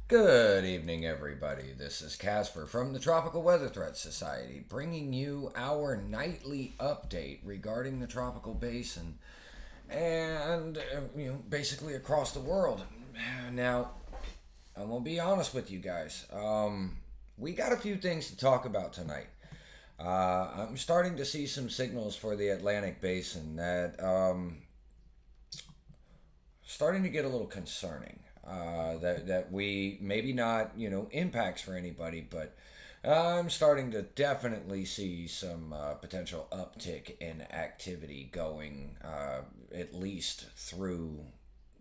Good evening, everybody. This is Casper from the Tropical Weather Threat Society, bringing you our nightly update regarding the tropical basin and, basically across the world. Now, I'm going to be honest with you guys. We got a few things to talk about tonight. I'm starting to see some signals for the Atlantic Basin that starting to get a little concerning. That we maybe not impacts for anybody, but I'm starting to definitely see some potential uptick in activity going at least through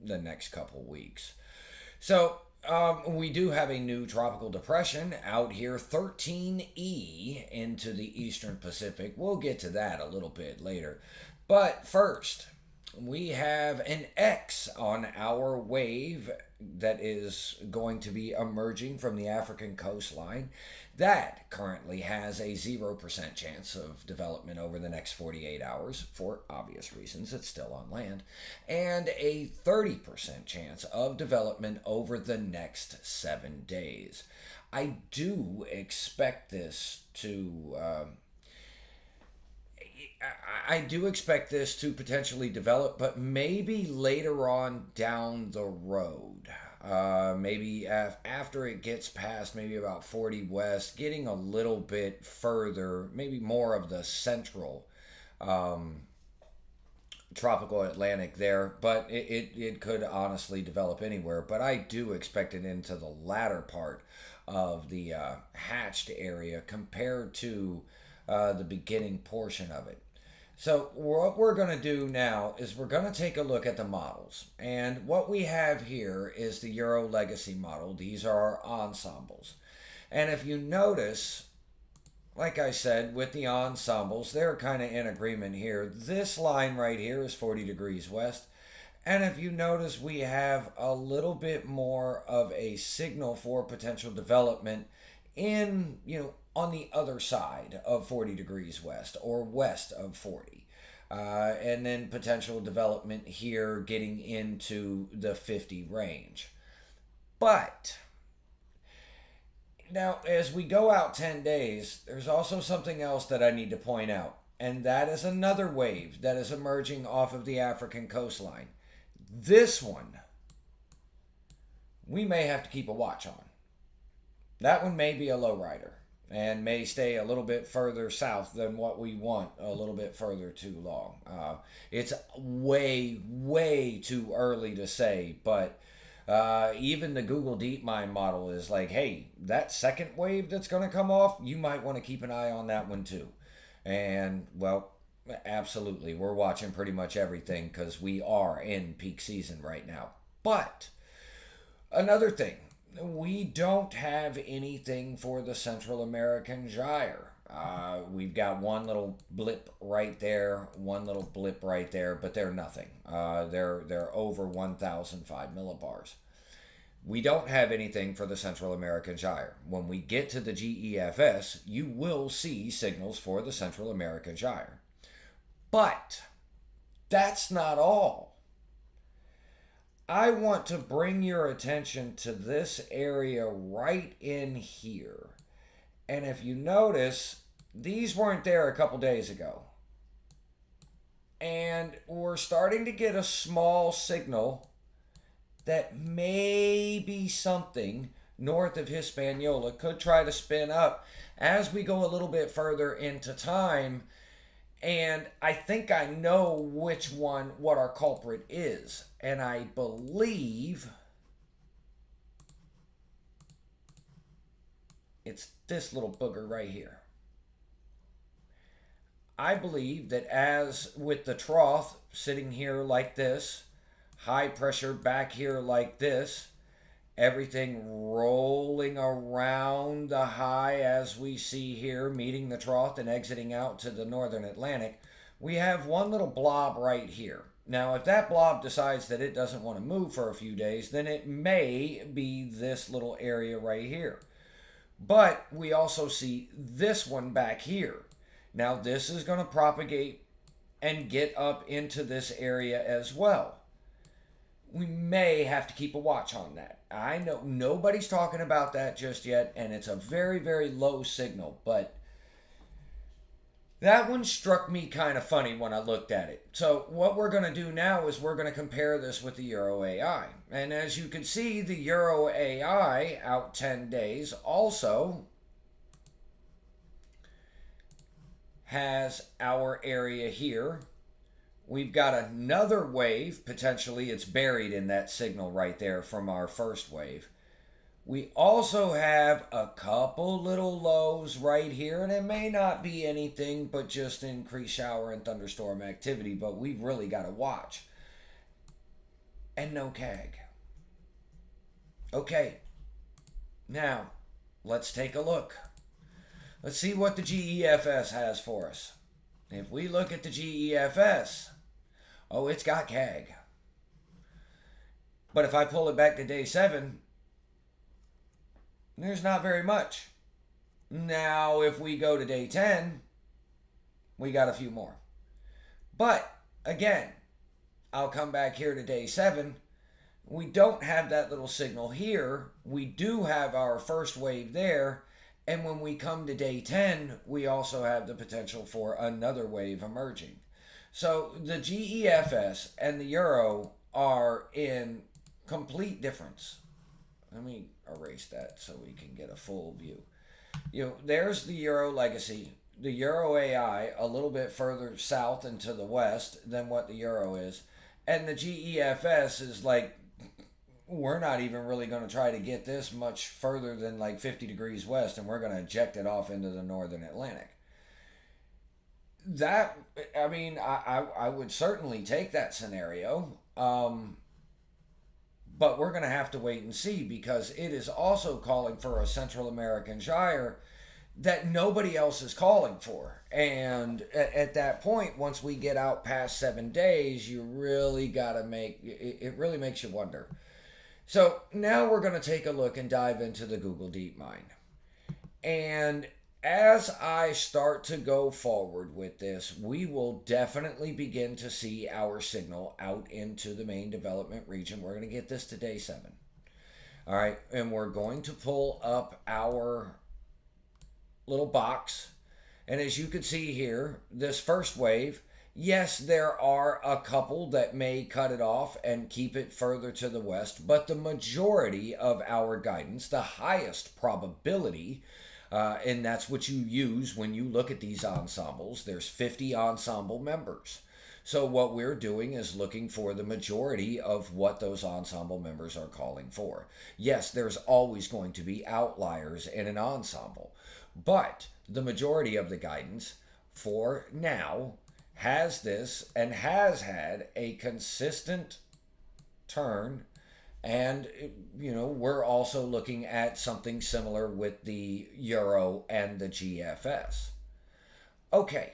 the next couple weeks. So we do have a new tropical depression out here, 13E into the Eastern Pacific. We'll get to that a little bit later. But first, we have an X on our wave that is going to be emerging from the African coastline. That currently has a 0% chance of development over the next 48 hours for obvious reasons. It's still on land. And a 30% chance of development over the next 7 days. I do expect this to. I do expect this to potentially develop, but maybe later on down the road. Maybe after it gets past maybe about 40 west, getting a little bit further, maybe more of the central tropical Atlantic there, but it could honestly develop anywhere. But I do expect it into the latter part of the hatched area compared to the beginning portion of it. So what we're going to do now is we're going to take a look at the models. And what we have here is the Euro Legacy model. These are our ensembles. And if you notice, like I said, with the ensembles, they're kind of in agreement here. This line right here is 40 degrees west. And if you notice, we have a little bit more of a signal for potential development in, on the other side of 40 degrees west or west of 40. And then potential development here getting into the 50 range. But now, as we go out 10 days, there's also something else that I need to point out. And that is another wave that is emerging off of the African coastline. This one, we may have to keep a watch on. That one may be a lowrider and may stay a little bit further south than what we want, a little bit further too long. It's way, way too early to say, but even the Google DeepMind model is like, hey, that second wave that's going to come off, you might want to keep an eye on that one too. And, well, absolutely, we're watching pretty much everything because we are in peak season right now. But another thing, we don't have anything for the Central American gyre. We've got one little blip right there, but they're nothing. They're over 1,005 millibars. We don't have anything for the Central American gyre. When we get to the GEFS, you will see signals for the Central American gyre. But that's not all. I want to bring your attention to this area right in here. And if you notice, these weren't there a couple days ago. And we're starting to get a small signal that maybe something north of Hispaniola could try to spin up as we go a little bit further into time. And I think I know what our culprit is. And I believe it's this little booger right here. I believe that as with the trough sitting here like this, high pressure back here like this, everything rolling around the high as we see here, meeting the trough and exiting out to the northern Atlantic, we have one little blob right here. Now, if that blob decides that it doesn't want to move for a few days, then it may be this little area right here. But we also see this one back here. Now, this is going to propagate and get up into this area as well. we may have to keep a watch on that. I know nobody's talking about that just yet, and it's a very, very low signal, but that one struck me kind of funny when I looked at it. So, what we're going to do now is we're going to compare this with the Euro AI. And as you can see, the Euro AI out 10 days also has our area here. We've got another wave, potentially it's buried in that signal right there from our first wave. We also have a couple little lows right here, and it may not be anything but just increased shower and thunderstorm activity, but we've really got to watch. And no CAG. Okay, now let's take a look. Let's see what the GEFS has for us. If we look at the GEFS, oh, it's got CAG. But if I pull it back to day 7, there's not very much. Now, if we go to day 10, we got a few more. But, again, I'll come back here to day 7. We don't have that little signal here. We do have our first wave there. And when we come to day 10, we also have the potential for another wave emerging. So the GEFS and the Euro are in complete difference. Let me erase that so we can get a full view. There's the Euro legacy, the Euro AI a little bit further south and to the west than what the Euro is. And the GEFS is like, we're not even really going to try to get this much further than like 50 degrees west, and we're going to eject it off into the northern Atlantic. That, I mean, I would certainly take that scenario. But we're going to have to wait and see, because it is also calling for a Central American gyre that nobody else is calling for. And at that point, once we get out past 7 days, you really got to it really makes you wonder. So now we're going to take a look and dive into the Google DeepMind. And as I start to go forward with this, we will definitely begin to see our signal out into the main development region. We're going to get this to day 7. All right, and we're going to pull up our little box. And as you can see here, this first wave, yes, there are a couple that may cut it off and keep it further to the west, but the majority of our guidance, the highest probability, and that's what you use when you look at these ensembles. There's 50 ensemble members. So what we're doing is looking for the majority of what those ensemble members are calling for. Yes, there's always going to be outliers in an ensemble, but the majority of the guidance for now has this and has had a consistent turn. And, we're also looking at something similar with the Euro and the GFS. Okay,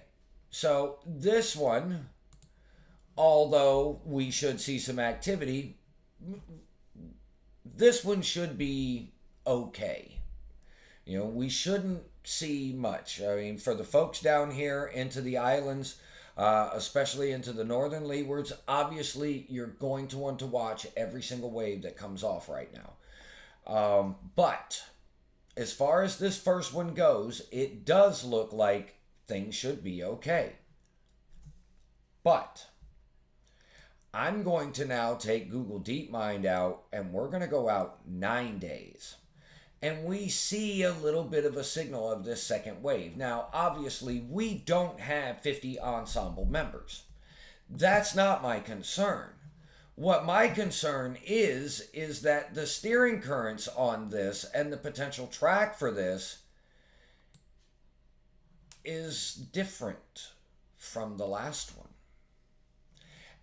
so this one, although we should see some activity, this one should be okay. We shouldn't see much. I mean, for the folks down here into the islands, especially into the northern leewards, obviously you're going to want to watch every single wave that comes off right now. But as far as this first one goes, it does look like things should be okay. But I'm going to now take Google DeepMind out, and we're going to go out 9 days. And we see a little bit of a signal of this second wave. Now, obviously, we don't have 50 ensemble members. That's not my concern. What my concern is that the steering currents on this and the potential track for this is different from the last one.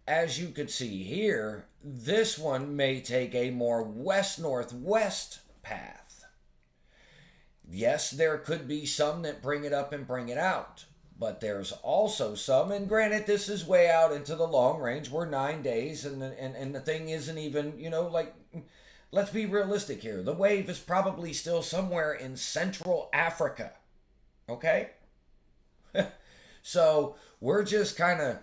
As you could see here, this one may take a more west-northwest path. Yes, there could be some that bring it up and bring it out, but there's also some, and granted, this is way out into the long range. We're 9 days, and the thing isn't even, let's be realistic here. The wave is probably still somewhere in Central Africa, okay? So we're just kind of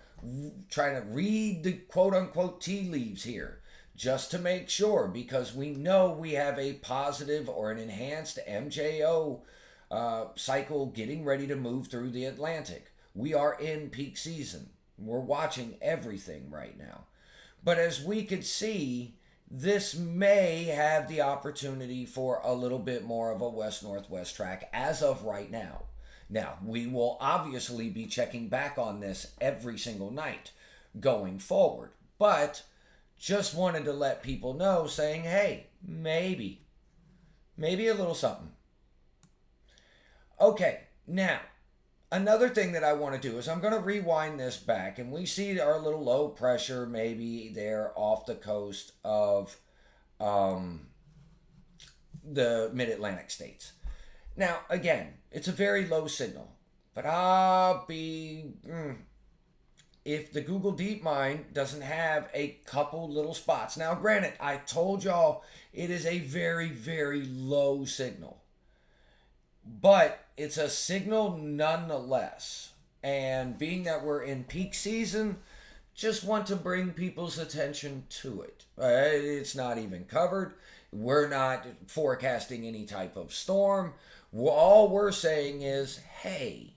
trying to read the quote-unquote tea leaves here. just to make sure, because we know we have a positive or an enhanced MJO cycle getting ready to move through the Atlantic. We are in peak season. We're watching everything right now. But as we could see, this may have the opportunity for a little bit more of a west northwest track as of right now. Now, we will obviously be checking back on this every single night going forward. But just wanted to let people know, saying, hey, maybe a little something. Okay, now, another thing that I want to do is I'm going to rewind this back, and we see our little low pressure maybe there off the coast of the mid-Atlantic states. Now, again, it's a very low signal, but if the Google DeepMind doesn't have a couple little spots. Now, granted, I told y'all it is a very, very low signal, but it's a signal nonetheless. And being that we're in peak season, just want to bring people's attention to it. It's not even covered. We're not forecasting any type of storm. All we're saying is, hey,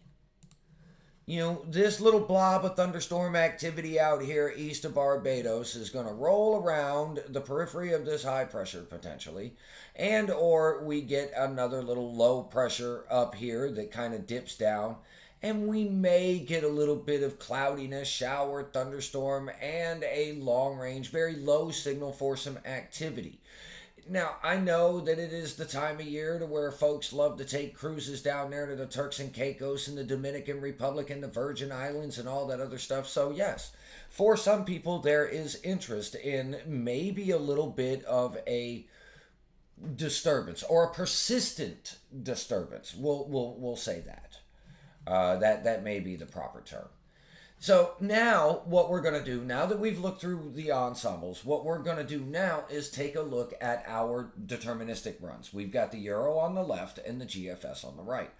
this little blob of thunderstorm activity out here east of Barbados is going to roll around the periphery of this high pressure potentially, and or we get another little low pressure up here that kind of dips down, and we may get a little bit of cloudiness, shower, thunderstorm, and a long range, very low signal for some activity. Now, I know that it is the time of year to where folks love to take cruises down there to the Turks and Caicos and the Dominican Republic and the Virgin Islands and all that other stuff. So, yes, for some people, there is interest in maybe a little bit of a disturbance or a persistent disturbance. We'll say that. That may be the proper term. So now what we're going to do, now that we've looked through the ensembles, what we're going to do now is take a look at our deterministic runs. We've got the Euro on the left and the GFS on the right.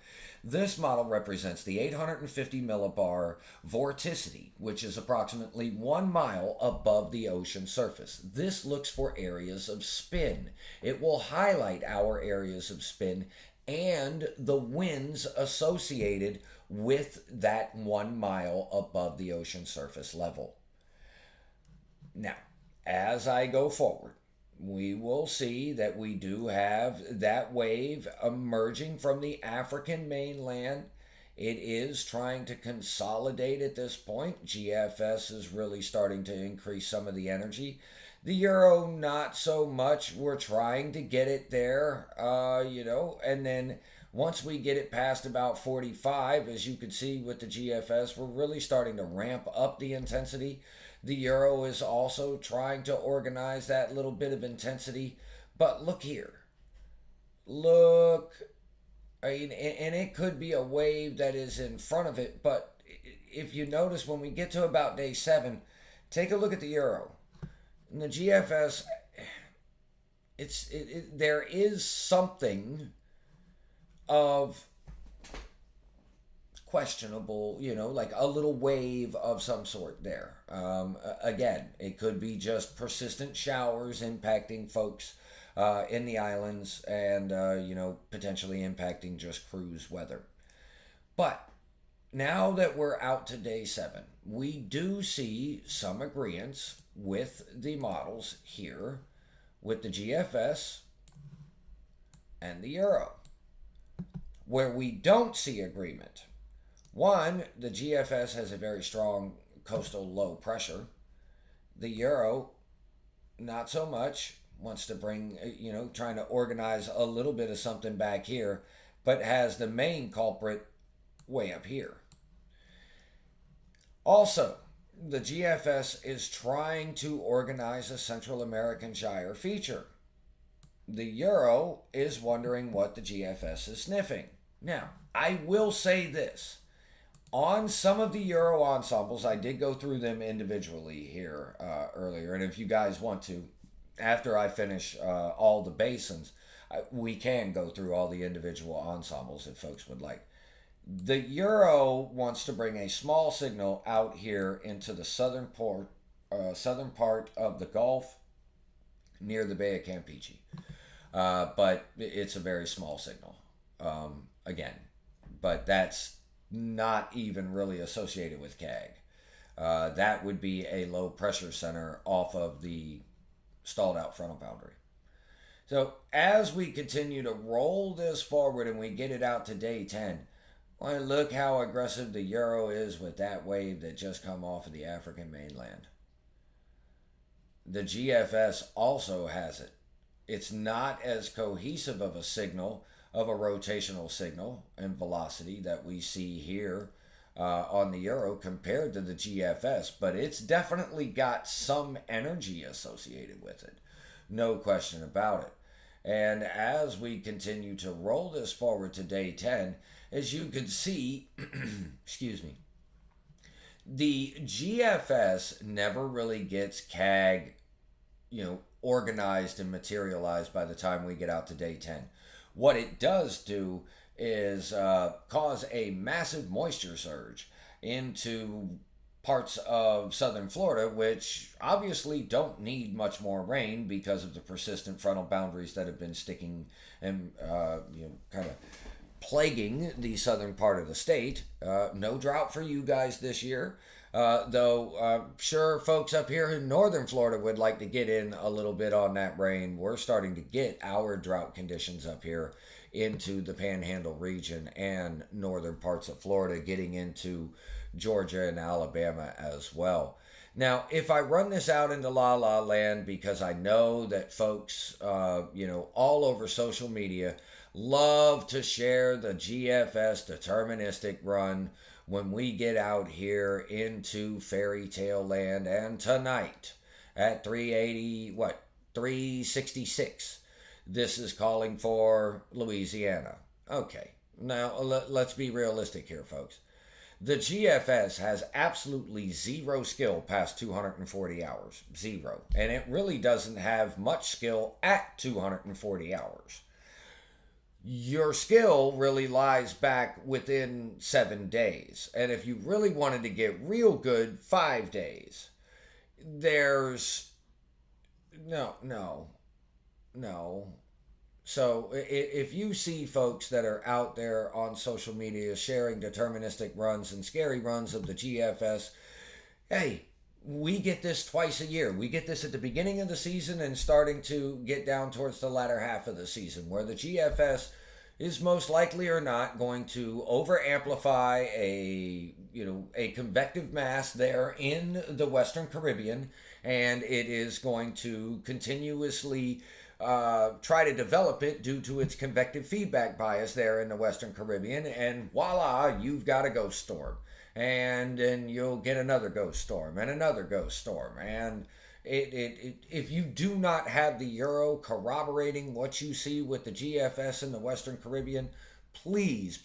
This model represents the 850 millibar vorticity, which is approximately 1 mile above the ocean surface. This looks for areas of spin. It will highlight our areas of spin and the winds associated with that 1 mile above the ocean surface level. Now, as I go forward, we will see that we do have that wave emerging from the African mainland. It is trying to consolidate at this point. GFS is really starting to increase some of the energy. The Euro, not so much. We're trying to get it there, and then once we get it past about 45, as you can see with the GFS, we're really starting to ramp up the intensity. The Euro is also trying to organize that little bit of intensity. But look here. Look. And it could be a wave that is in front of it. But if you notice, when we get to about day 7, take a look at the Euro. And the GFS, there is something of questionable, like a little wave of some sort there. Again, it could be just persistent showers impacting folks in the islands and, potentially impacting just cruise weather. But now that we're out to day 7, we do see some agreeance with the models here with the GFS and the Euro. Where we don't see agreement, one, the GFS has a very strong coastal low pressure. The Euro, not so much, wants to bring, trying to organize a little bit of something back here, but has the main culprit way up here. Also, the GFS is trying to organize a Central American gyre feature. The Euro is wondering what the GFS is sniffing. Now, I will say this. On some of the Euro ensembles, I did go through them individually here earlier. And if you guys want to, after I finish all the basins, we can go through all the individual ensembles if folks would like. The Euro wants to bring a small signal out here into the southern part of the Gulf near the Bay of Campeche. But it's a very small signal. Again, but that's not even really associated with CAG. That would be a low pressure center off of the stalled out frontal boundary. So as we continue to roll this forward and we get it out to day 10, well, look how aggressive the Euro is with that wave that just come off of the African mainland. The GFS also has it. It's not as cohesive of a signal, of a rotational signal and velocity that we see here on the Euro compared to the GFS, but it's definitely got some energy associated with it. No question about it. And as we continue to roll this forward to day 10, as you can see, excuse me, the GFS never really gets CAG, organized and materialized by the time we get out to day 10. What it does do is cause a massive moisture surge into parts of southern Florida, which obviously don't need much more rain because of the persistent frontal boundaries that have been sticking and kind of plaguing the southern part of the state. No drought for you guys this year. Though sure folks up here in northern Florida would like to get in a little bit on that rain. We're starting to get our drought conditions up here into the Panhandle region and northern parts of Florida, getting into Georgia and Alabama as well. Now, if I run this out into La La Land, because I know that folks, all over social media love to share the GFS deterministic run when we get out here into fairy tale land, and tonight at 366, this is calling for Louisiana. Okay, now let's be realistic here, folks. The GFS has absolutely zero skill past 240 hours. Zero. And it really doesn't have much skill at 240 hours. Your skill really lies back within 7 days. And if you really wanted to get real good, 5 days. There's... No. So if you see folks that are out there on social media sharing deterministic runs and scary runs of the GFS, hey, we get this twice a year. We get this at the beginning of the season and starting to get down towards the latter half of the season, where the GFS is most likely or not going to over amplify a convective mass there in the Western Caribbean, and it is going to continuously try to develop it due to its convective feedback bias there in the Western Caribbean, and voila, you've got a ghost storm. And then you'll get another ghost storm and another ghost storm. And if you do not have the Euro corroborating what you see with the GFS in the Western Caribbean, please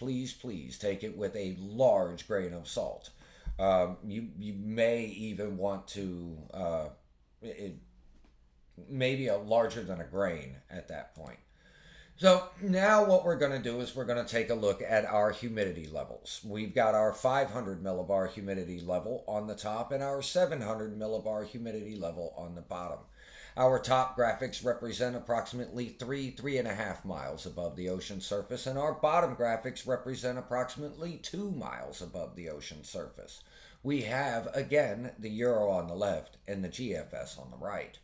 take it with a large grain of salt. You may even want to... maybe a larger than a grain at that point. So now what we're going to do is we're going to take a look at our humidity levels. We've got our 500 millibar humidity level on the top and our 700 millibar humidity level on the bottom. Our top graphics represent approximately 3.5 miles above the ocean surface, and our bottom graphics represent approximately 2 miles above the ocean surface. We have, again, the Euro on the left and the GFS on the right.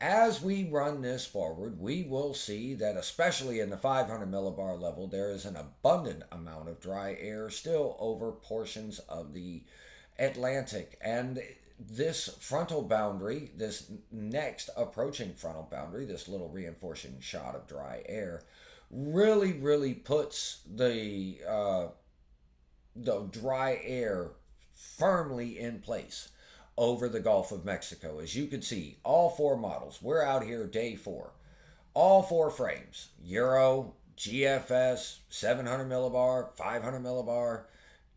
As we run this forward, we will see that especially in the 500 millibar level, there is an abundant amount of dry air still over portions of the Atlantic. And this frontal boundary, this next approaching frontal boundary, this little reinforcing shot of dry air, really puts the dry air firmly in place over the Gulf of Mexico. As you can see, all 4 models, we're out here day 4. All 4 frames, Euro, GFS, 700 millibar, 500 millibar,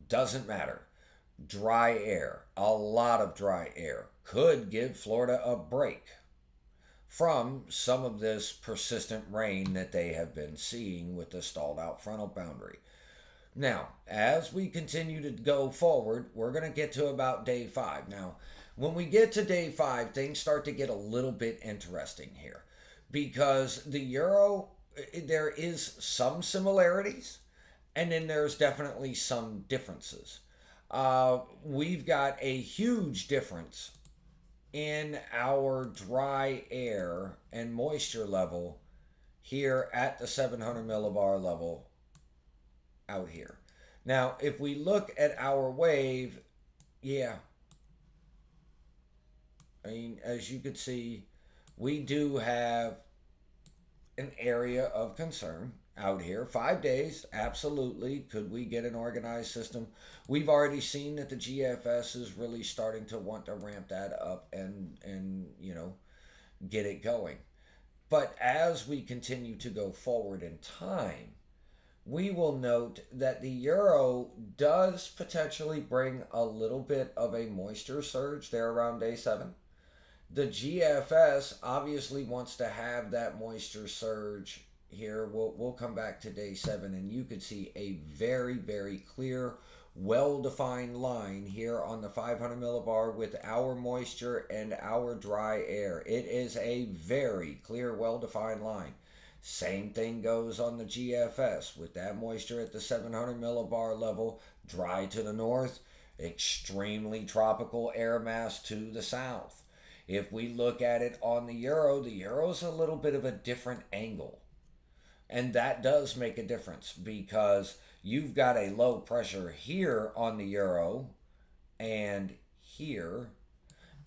doesn't matter. Dry air, a lot of dry air, could give Florida a break from some of this persistent rain that they have been seeing with the stalled out frontal boundary. Now, as we continue to go forward, we're going to get to about day 5. Now, When we get to day 5, things start to get a little bit interesting here because the euro, there is some similarities and then there's definitely some differences. We've got a huge difference in our dry air and moisture level here at the 700 millibar level out here. Now, if we look at our wave, yeah, I mean, as you could see, we do have an area of concern out here. 5 days, absolutely. Could we get an organized system? We've already seen that the GFS is really starting to want to ramp that up and get it going. But as we continue to go forward in time, we will note that the euro does potentially bring a little bit of a moisture surge there around day 7. The GFS obviously wants to have that moisture surge here. We'll come back to day 7 and you could see a very, very clear, well-defined line here on the 500 millibar with our moisture and our dry air. It is a very clear, well-defined line. Same thing goes on the GFS with that moisture at the 700 millibar level, dry to the north, extremely tropical air mass to the south. If we look at it on the euro's a little bit of a different angle. And that does make a difference because you've got a low pressure here on the euro and here,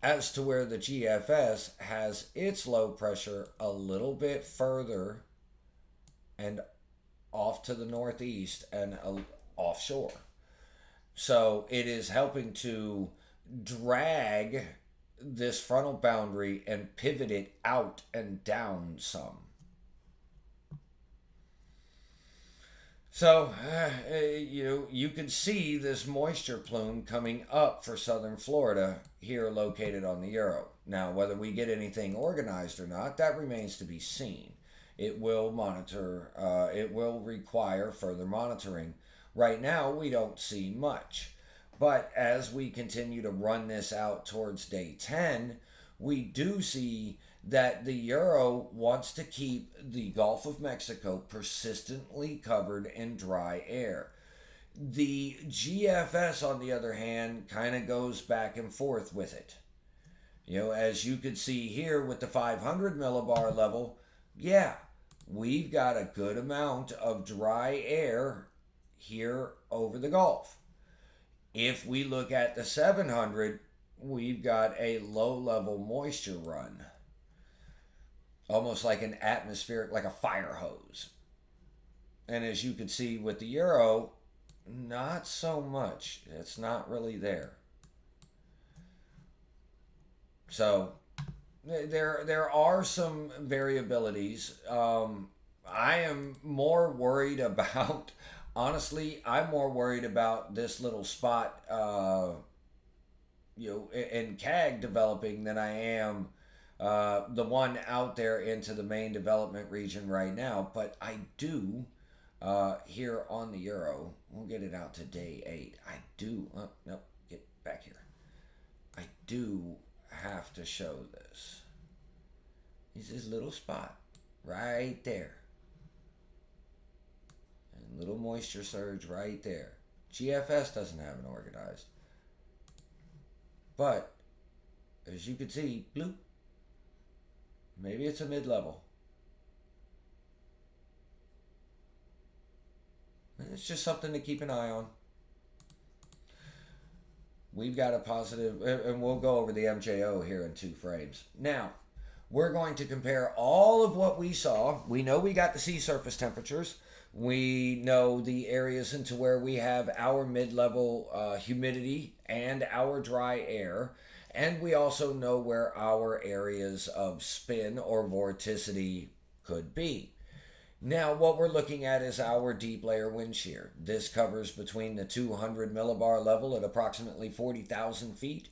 as to where the GFS has its low pressure a little bit further and off to the northeast and offshore. So it is helping to drag this frontal boundary and pivot it out and down some. So, you can see this moisture plume coming up for southern Florida here located on the euro. Now, whether we get anything organized or not, that remains to be seen. It will it will require further monitoring. Right now, we don't see much. But as we continue to run this out towards day 10, we do see that the euro wants to keep the Gulf of Mexico persistently covered in dry air. The GFS, on the other hand, kind of goes back and forth with it. As you could see here with the 500 millibar level, yeah, we've got a good amount of dry air here over the Gulf. If we look at the 700, we've got a low level moisture run. Almost like an atmospheric, like a fire hose. And as you can see with the euro, not so much. It's not really there. So there are some variabilities. I am more worried about, honestly, I'm more worried about this little spot, in CAG developing than I am the one out there into the main development region right now. But I do, here on the euro, we'll get it out to day 8. I do, nope, get back here. I do have to show this. It's this little spot right there. And little moisture surge right there. GFS doesn't have an organized. But, as you can see, bloop. Maybe it's a mid-level. And it's just something to keep an eye on. We've got a positive, and we'll go over the MJO here in 2 frames. Now, we're going to compare all of what we saw. We know we got the sea surface temperatures. We know the areas into where we have our mid-level humidity and our dry air. And we also know where our areas of spin or vorticity could be. Now, what we're looking at is our deep layer wind shear. This covers between the 200 millibar level at approximately 40,000 feet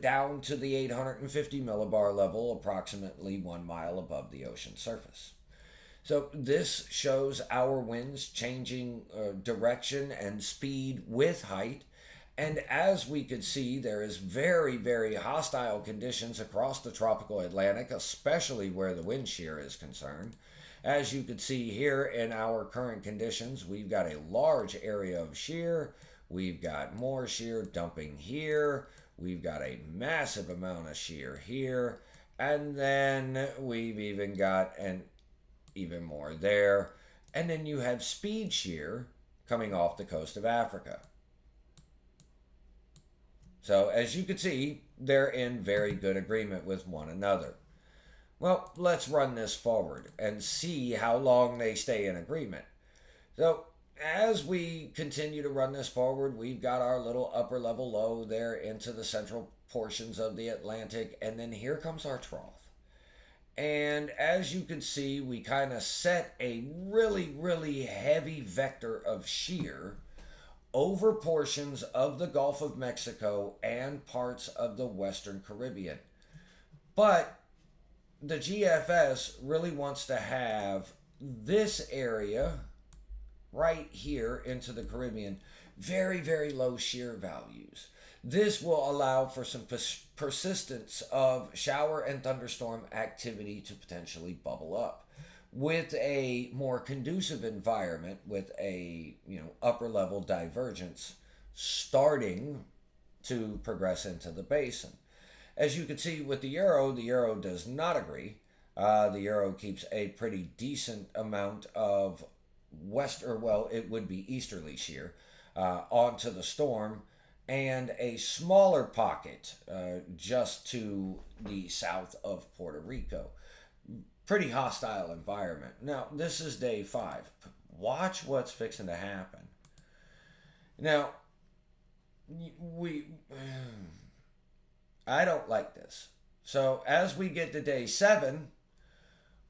down to the 850 millibar level, approximately 1 mile above the ocean surface. So this shows our winds changing direction and speed with height And as we could see, there is very, very hostile conditions across the tropical Atlantic, especially where the wind shear is concerned. As you could see here in our current conditions, we've got a large area of shear. We've got more shear dumping here. We've got a massive amount of shear here. And then we've even got even more there. And then you have speed shear coming off the coast of Africa. So as you can see, they're in very good agreement with one another. Well, let's run this forward and see how long they stay in agreement. So as we continue to run this forward, we've got our little upper level low there into the central portions of the Atlantic, and then here comes our trough. And as you can see, we kind of set a really, really heavy vector of shear over portions of the Gulf of Mexico and parts of the Western Caribbean. But the GFS really wants to have this area right here into the Caribbean very, very low shear values. This will allow for some persistence of shower and thunderstorm activity to potentially bubble up with a more conducive environment with a upper level divergence starting to progress into the basin. As you can see with the euro does not agree. The euro keeps a pretty decent amount of it would be easterly shear onto the storm, and a smaller pocket just to the south of Puerto Rico. Pretty hostile environment. Now, this is day 5. Watch what's fixing to happen. Now, I don't like this. So, as we get to day 7,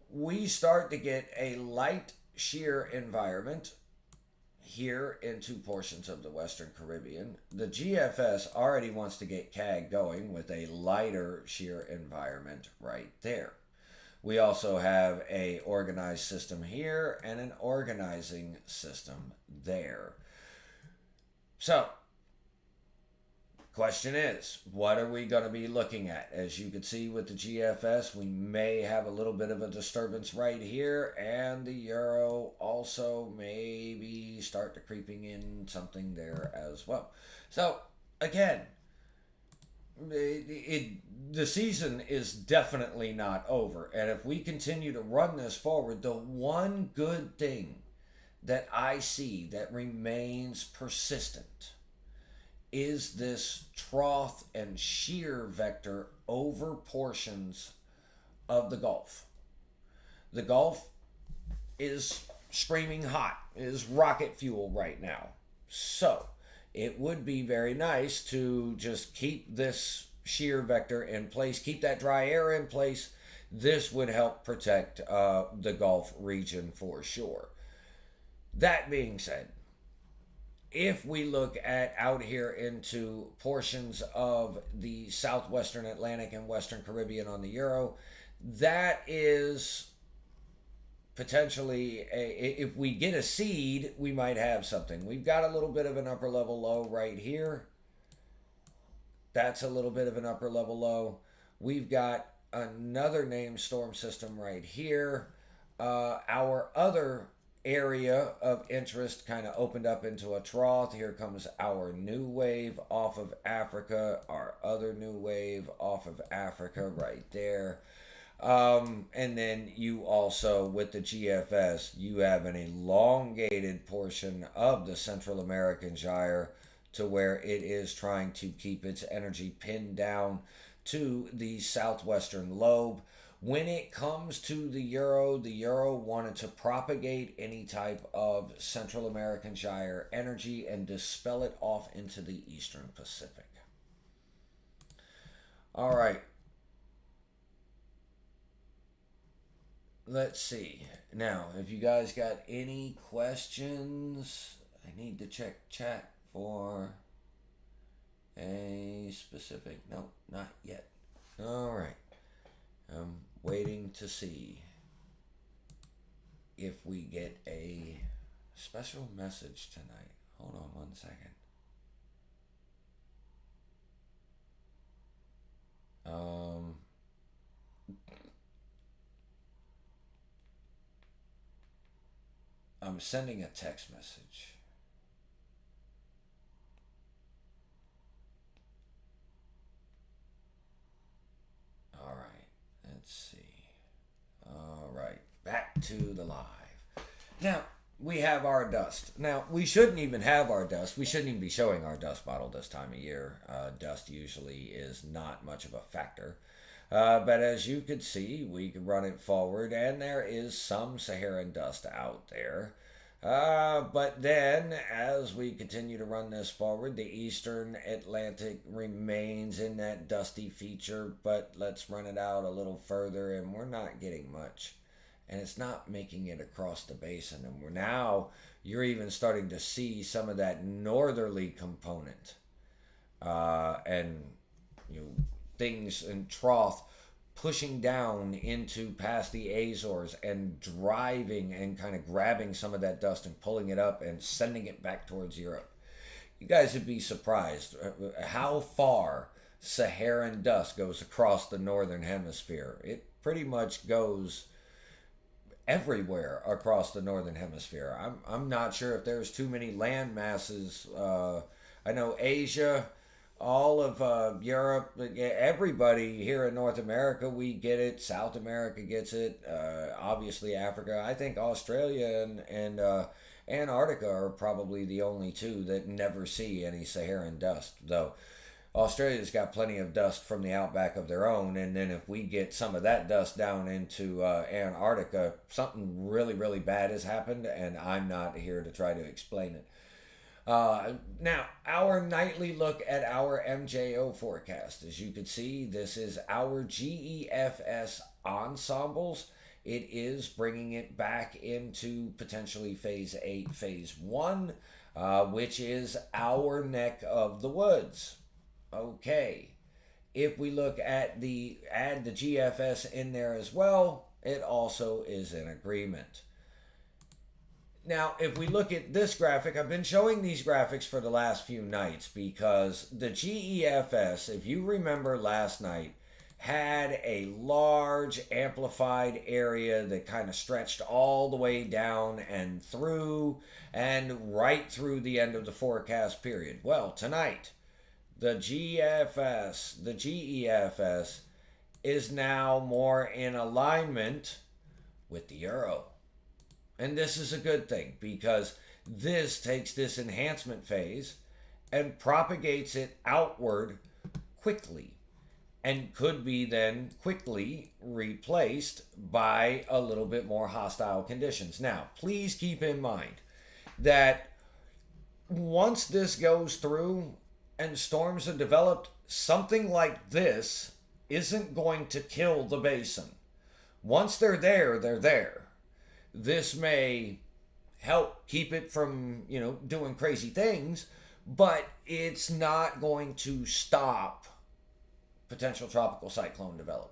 we start to get a light shear environment here into portions of the Western Caribbean. The GFS already wants to get CAG going with a lighter shear environment right there. We also have a organized system here and an organizing system there. So, question is, what are we going to be looking at? As you can see with the GFS, we may have a little bit of a disturbance right here, and the euro also maybe start to creeping in something there as well. So, again, the season is definitely not over. And if we continue to run this forward, the one good thing that I see that remains persistent is this trough and shear vector over portions of the Gulf. The Gulf is screaming hot, is rocket fuel right now. So it would be very nice to just keep this shear vector in place, keep that dry air in place. This would help protect the Gulf region for sure. That being said, if we look at out here into portions of the southwestern Atlantic and western Caribbean on the euro, that is potentially if we get a seed, we might have something. We've got a little bit of an upper level low right here. That's a little bit of an upper level low. We've got another named storm system right here. Our other area of interest kind of opened up into a trough. Here comes our new wave off of Africa, our other new wave off of Africa right there. And then you also, with the GFS, you have an elongated portion of the Central American gyre to where it is trying to keep its energy pinned down to the southwestern lobe. When it comes to the euro wanted to propagate any type of Central American gyre energy and dispel it off into the Eastern Pacific. All right. Let's see. Now, if you guys got any questions, I need to check chat for a specific. Nope, not yet. All right. I'm waiting to see if we get a special message tonight. Hold on one second. sending a text message. All right, let's see. All right, back to the live. Now, we have our dust. Now, we shouldn't even have our dust. We shouldn't even be showing our dust model this time of year. Dust usually is not much of a factor. But as you could see, we can run it forward, and there is some Saharan dust out there. But then, as we continue to run this forward, the eastern Atlantic remains in that dusty feature, but let's run it out a little further, and we're not getting much. And it's not making it across the basin. And we're now, you're even starting to see some of that northerly component. And you know, things in trough pushing down into past the Azores and driving and kind of grabbing some of that dust and pulling it up and sending it back towards Europe. You guys would be surprised how far Saharan dust goes across the northern hemisphere. It pretty much goes everywhere across the northern hemisphere. I'm not sure if there's too many land masses. I know Asia, all of Europe, everybody here in North America, we get it. South America gets it. Obviously Africa. I think Australia and Antarctica are probably the only two that never see any Saharan dust, though Australia's got plenty of dust from the outback of their own, and then if we get some of that dust down into Antarctica, something really, really bad has happened, and I'm not here to try to explain it. Now, our nightly look at our MJO forecast. As you can see, this is our GEFS ensembles. It is bringing it back into potentially phase 8, phase 1, which is our neck of the woods. Okay, if we look at add the GFS in there as well, it also is in agreement. Now, if we look at this graphic, I've been showing these graphics for the last few nights because the GEFS, if you remember last night, had a large amplified area that kind of stretched all the way down and through and right through the end of the forecast period. Well, tonight, the GEFS is now more in alignment with the euro. And this is a good thing because this takes this enhancement phase and propagates it outward quickly and could be then quickly replaced by a little bit more hostile conditions. Now, please keep in mind that once this goes through and storms are developed, something like this isn't going to kill the basin. Once they're there, they're there. This may help keep it from, doing crazy things, but it's not going to stop potential tropical cyclone development.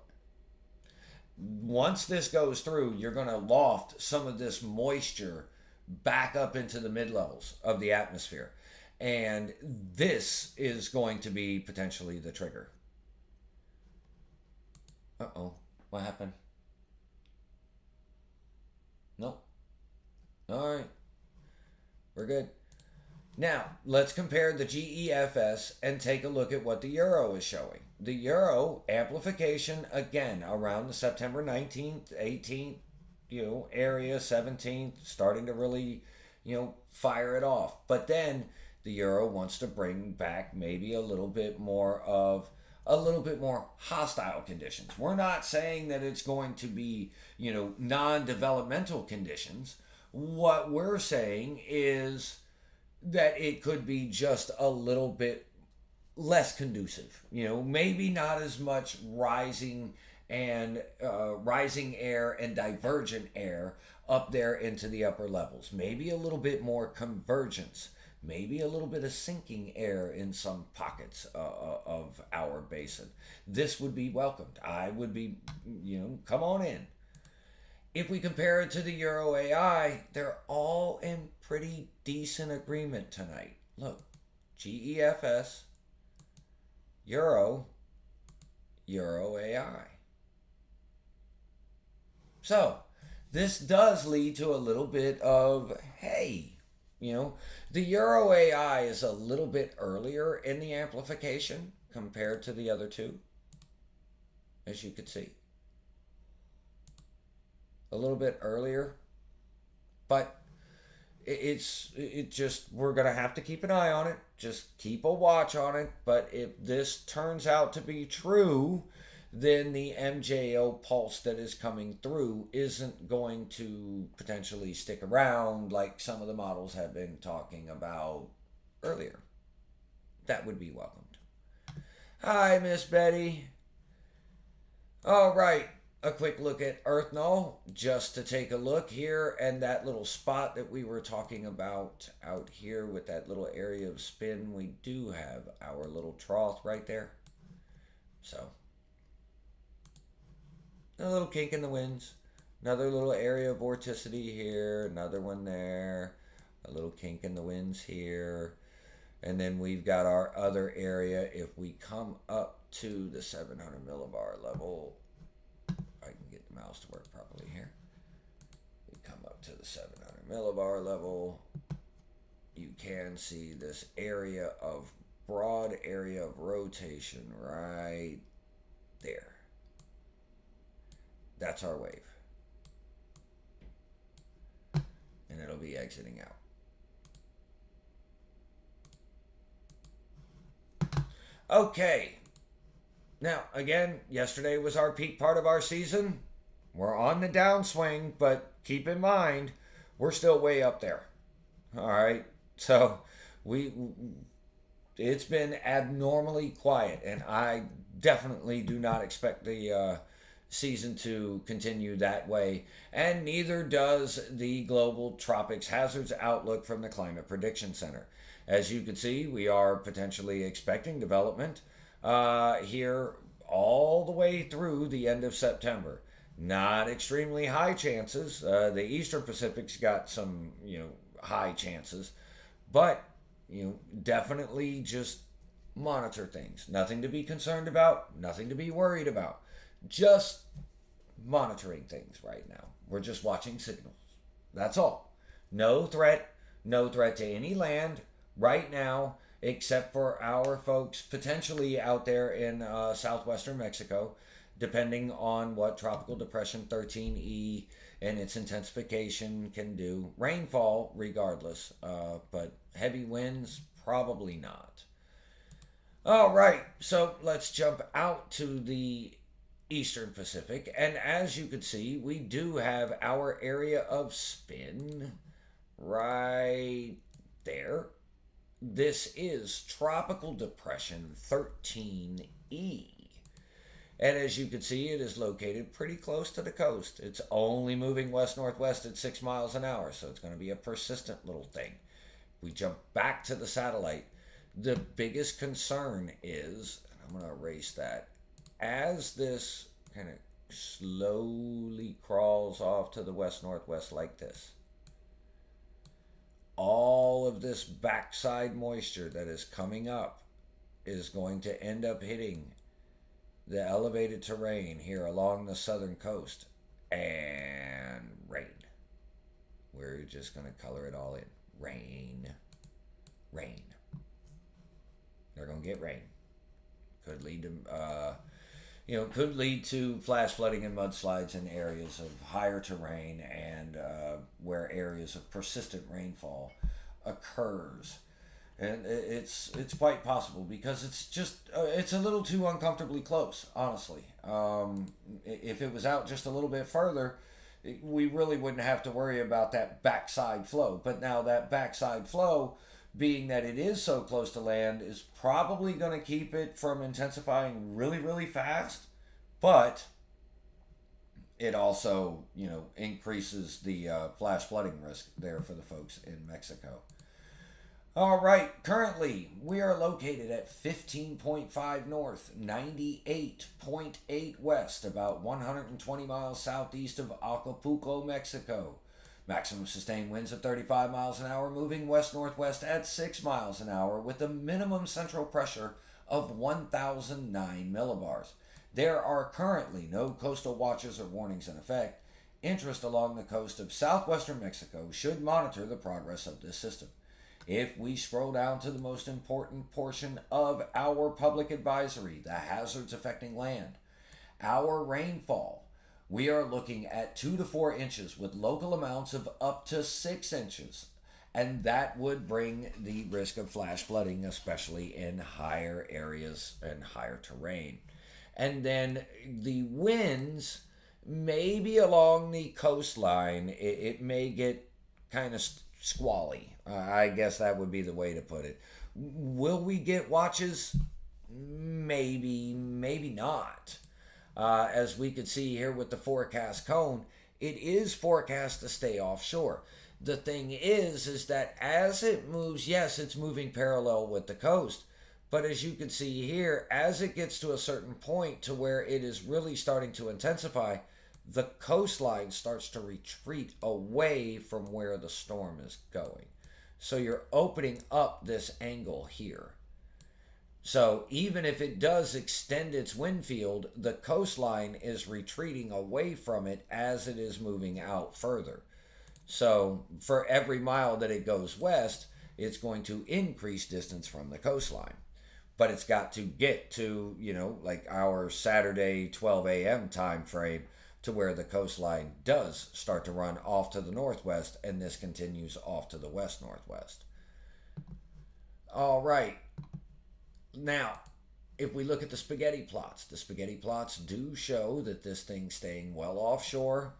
Once this goes through, you're going to loft some of this moisture back up into the mid-levels of the atmosphere. And this is going to be potentially the trigger. Uh-oh. What happened? Nope. All right. We're good. Now, let's compare the GEFS and take a look at what the euro is showing. The euro amplification, again, around the September 19th, 18th, area, 17th, starting to really, fire it off. But then the euro wants to bring back maybe a little bit more hostile conditions. We're not saying that it's going to be, non-developmental conditions. What we're saying is that it could be just a little bit less conducive. Maybe not as much rising air and divergent air up there into the upper levels. Maybe a little bit more convergence. Maybe a little bit of sinking air in some pockets of our basin. This would be welcomed. I would be, come on in. If we compare it to the Euro AI, they're all in pretty decent agreement tonight. Look, GEFS, Euro AI. So, this does lead to a little bit of, hey, you know, the Euro AI is a little bit earlier in the amplification compared to the other two, as you could see. A little bit earlier, but it just, we're gonna have to keep an eye on it. Just keep a watch on it. But if this turns out to be true, then the MJO pulse that is coming through isn't going to potentially stick around like some of the models have been talking about earlier. That would be welcomed. Hi, Miss Betty. All right, a quick look at Earth Null just to take a look here, and that little spot that we were talking about out here with that little area of spin, we do have our little trough right there. So a little kink in the winds, another little area of vorticity here, another one there, a little kink in the winds here, and then we've got our other area. If we come up to the 700 millibar level, I can get the mouse to work properly here. We come up to the 700 millibar level, you can see this area of broad area of rotation right there. That's our wave. And it'll be exiting out. Okay. Now, again, yesterday was our peak part of our season. We're on the downswing, but keep in mind, we're still way up there. All right. So it's been abnormally quiet, and I definitely do not expect the season to continue that way, and neither does the Global Tropics Hazards Outlook from the Climate Prediction Center. As you can see, we are potentially expecting development here all the way through the end of September. Not extremely high chances. The Eastern Pacific's got some, high chances, but definitely just monitor things. Nothing to be concerned about. Nothing to be worried about. Just monitoring things right now. We're just watching signals. That's all. No threat. No threat to any land right now, except for our folks potentially out there in southwestern Mexico, depending on what Tropical Depression 13E and its intensification can do. Rainfall, regardless, but heavy winds, probably not. All right, so let's jump out to the Eastern Pacific, and as you can see, we do have our area of spin right there. This is Tropical Depression 13E. And as you can see, it is located pretty close to the coast. It's only moving west-northwest at 6 miles an hour, so it's going to be a persistent little thing. We jump back to the satellite. The biggest concern is, and I'm going to erase that, as this kind of slowly crawls off to the west-northwest like this, all of this backside moisture that is coming up is going to end up hitting the elevated terrain here along the southern coast, and rain. We're just going to color it all in. Rain. Rain. They're going to get rain. Could lead to flash flooding and mudslides in areas of higher terrain and where areas of persistent rainfall occurs. And it's quite possible because it's just it's a little too uncomfortably close, honestly. If it was out just a little bit further, we really wouldn't have to worry about that backside flow. But now that backside flow, being that it is so close to land, is probably going to keep it from intensifying really, really fast. But it also, increases the flash flooding risk there for the folks in Mexico. All right, currently we are located at 15.5 north, 98.8 west, about 120 miles southeast of Acapulco, Mexico. Maximum sustained winds of 35 miles an hour, moving west-northwest at 6 miles an hour with a minimum central pressure of 1,009 millibars. There are currently no coastal watches or warnings in effect, interest along the coast of southwestern Mexico should monitor the progress of this system. If we scroll down to the most important portion of our public advisory, the hazards affecting land, our rainfall, we are looking at 2 to 4 inches with local amounts of up to 6 inches. And that would bring the risk of flash flooding, especially in higher areas and higher terrain. And then the winds, maybe along the coastline, it may get kind of squally. I guess that would be the way to put it. Will we get watches? Maybe, maybe not. As we could see here with the forecast cone, it is forecast to stay offshore. The thing is that as it moves, yes, it's moving parallel with the coast. But as you can see here, as it gets to a certain point to where it is really starting to intensify, the coastline starts to retreat away from where the storm is going. So you're opening up this angle here. So even if it does extend its wind field, the coastline is retreating away from it as it is moving out further. So for every mile that it goes west, it's going to increase distance from the coastline. But it's got to get to, like our Saturday 12 a.m. time frame to where the coastline does start to run off to the northwest, and this continues off to the west-northwest. All right. Now, if we look at the spaghetti plots do show that this thing's staying well offshore.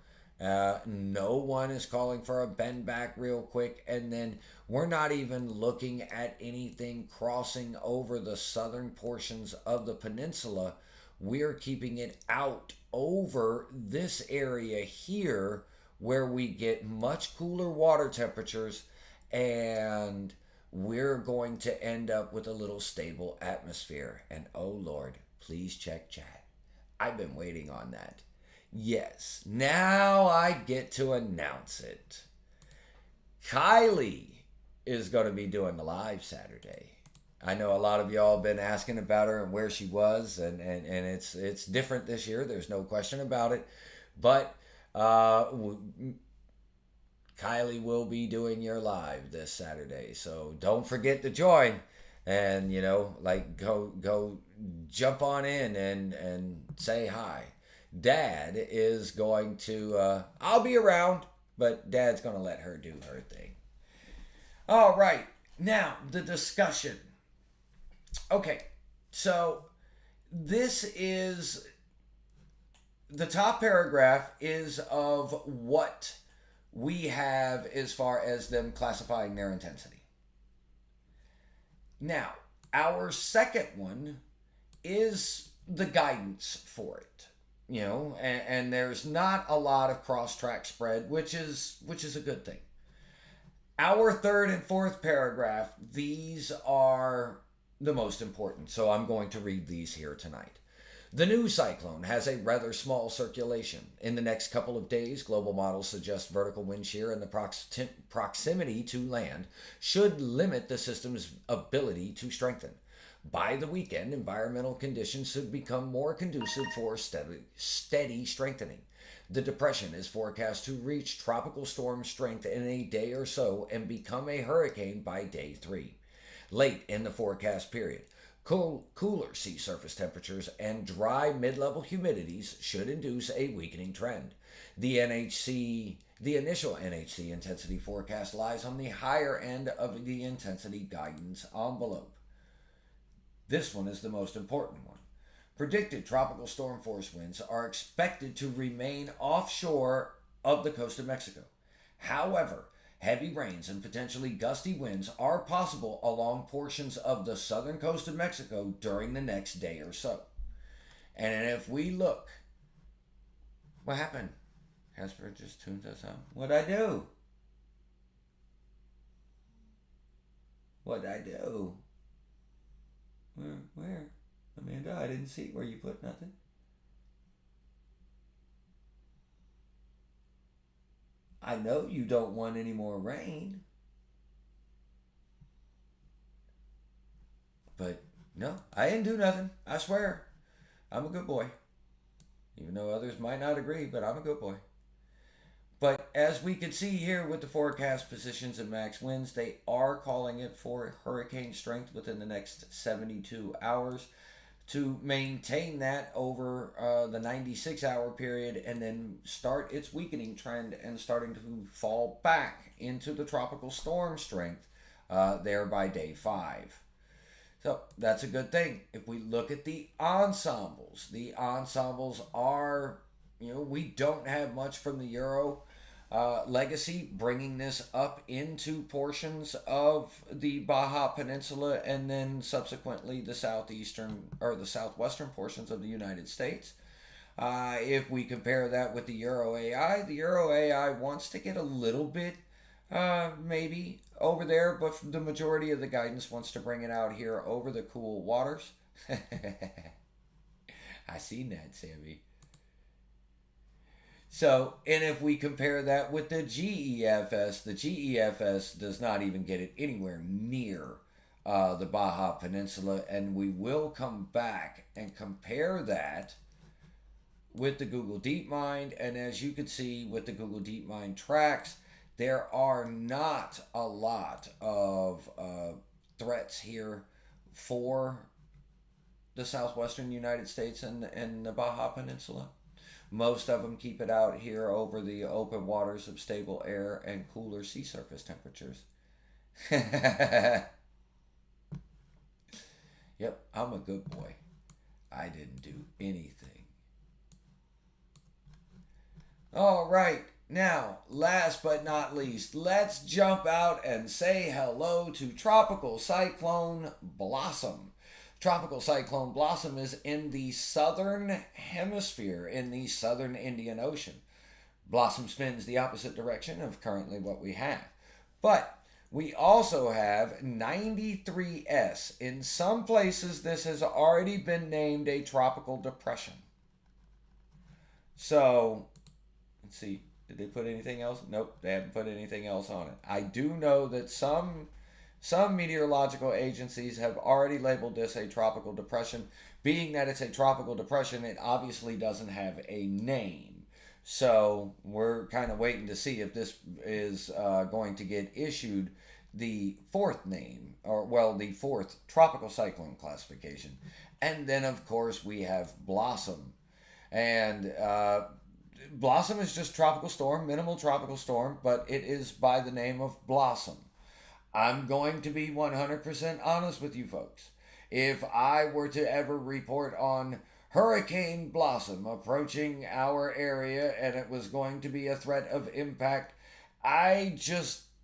No one is calling for a bend back real quick, and then we're not even looking at anything crossing over the southern portions of the peninsula. We're keeping it out over this area here where we get much cooler water temperatures, and we're going to end up with a little stable atmosphere. And oh Lord, please check chat. I've been waiting on that. Yes, now I get to announce it. Kylie is going to be doing the live Saturday. I know a lot of y'all have been asking about her and where she was, and it's different this year. There's no question about it. But Kylie will be doing your live this Saturday, so don't forget to join. And go jump on in and say hi. Dad is going to, I'll be around, but Dad's going to let her do her thing. All right, now the discussion. Okay, so this is, the top paragraph is of what we have as far as them classifying their intensity. Now, our second one is the guidance for it. And there's not a lot of cross-track spread, which is a good thing. Our third and fourth paragraph, these are the most important, so I'm going to read these here tonight. The new cyclone has a rather small circulation. In the next couple of days, global models suggest vertical wind shear and the proximity to land should limit the system's ability to strengthen. By the weekend, environmental conditions should become more conducive for steady strengthening. The depression is forecast to reach tropical storm strength in a day or so and become a hurricane by day 3. Late in the forecast period, cooler sea surface temperatures and dry mid-level humidities should induce a weakening trend. The initial NHC intensity forecast lies on the higher end of the intensity guidance envelope. This one is the most important one. Predicted tropical storm force winds are expected to remain offshore of the coast of Mexico. However, heavy rains and potentially gusty winds are possible along portions of the southern coast of Mexico during the next day or so. And if we look, what happened? Casper just tuned us out. What'd I do? What'd I do? Where? Amanda, I didn't see where you put nothing. I know you don't want any more rain. But no, I didn't do nothing. I swear. I'm a good boy. Even though others might not agree, but I'm a good boy. But as we can see here with the forecast positions and max winds, they are calling it for hurricane strength within the next 72 hours to maintain that over the 96-hour period and then start its weakening trend and starting to fall back into the tropical storm strength there by day 5. So that's a good thing. If we look at the ensembles are, we don't have much from the Euro legacy, bringing this up into portions of the Baja Peninsula and then subsequently the southeastern or the southwestern portions of the United States. If we compare that with the Euro AI wants to get a little bit maybe over there, but the majority of the guidance wants to bring it out here over the cool waters. I seen that, Sammy. So, and if we compare that with the GEFS does not even get it anywhere near the Baja Peninsula, and we will come back and compare that with the Google DeepMind. And as you can see with the Google DeepMind tracks, there are not a lot of threats here for the southwestern United States and the Baja Peninsula. Most of them keep it out here over the open waters of stable air and cooler sea surface temperatures. Yep, I'm a good boy. I didn't do anything. All right, now, last but not least, let's jump out and say hello to Tropical Cyclone Blossom. Tropical Cyclone Blossom is in the southern hemisphere, in the southern Indian Ocean. Blossom spins the opposite direction of currently what we have. But we also have 93S. In some places, this has already been named a tropical depression. So, let's see. Did they put anything else? Nope, they haven't put anything else on it. I do know that some meteorological agencies have already labeled this a tropical depression. Being that it's a tropical depression, it obviously doesn't have a name. So we're kind of waiting to see if this is going to get issued the fourth name, or well, the fourth tropical cyclone classification. And then, of course, we have Blossom. And Blossom is just tropical storm, minimal tropical storm, but it is by the name of Blossom. I'm going to be 100% honest with you folks. If I were to ever report on Hurricane Blossom approaching our area and it was going to be a threat of impact,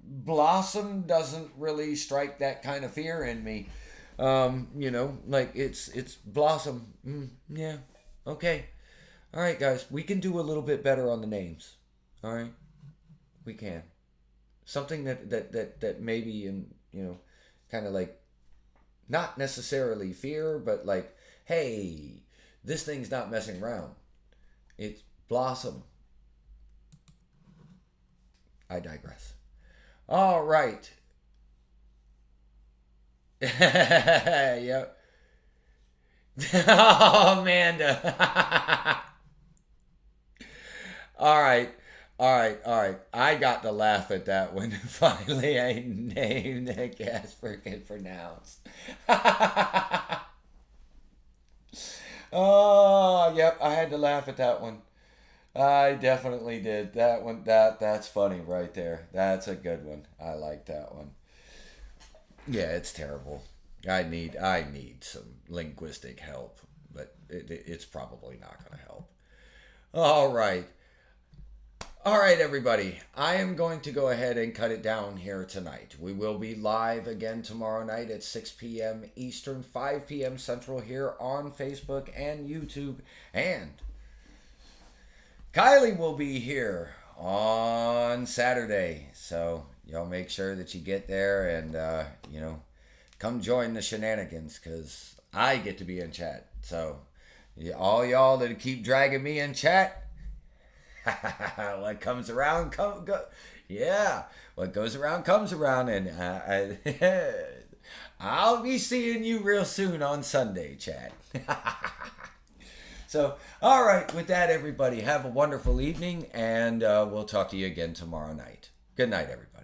Blossom doesn't really strike that kind of fear in me. Like it's Blossom. Yeah, okay. All right, guys, we can do a little bit better on the names. All right, we can. Something that maybe kind of like not necessarily fear, but like, hey, this thing's not messing around. It's Blossom. I digress. All right. Yep. Oh, Amanda. All right. I got to laugh at that when finally a name that Casper can pronounce. Oh, yep, I had to laugh at that one. I definitely did. That one, that's funny right there. That's a good one. I like that one. Yeah, it's terrible. I need some linguistic help, but it's probably not going to help. All right. All right, everybody. I am going to go ahead and cut it down here tonight. We will be live again tomorrow night at 6 p.m. Eastern, 5 p.m. Central here on Facebook and YouTube. And Kylie will be here on Saturday. So y'all make sure that you get there and, come join the shenanigans because I get to be in chat. So all y'all that keep dragging me in chat, what comes around, yeah. What goes around comes around, and I'll be seeing you real soon on Sunday, chat. So, all right, with that, everybody, have a wonderful evening, and we'll talk to you again tomorrow night. Good night, everybody.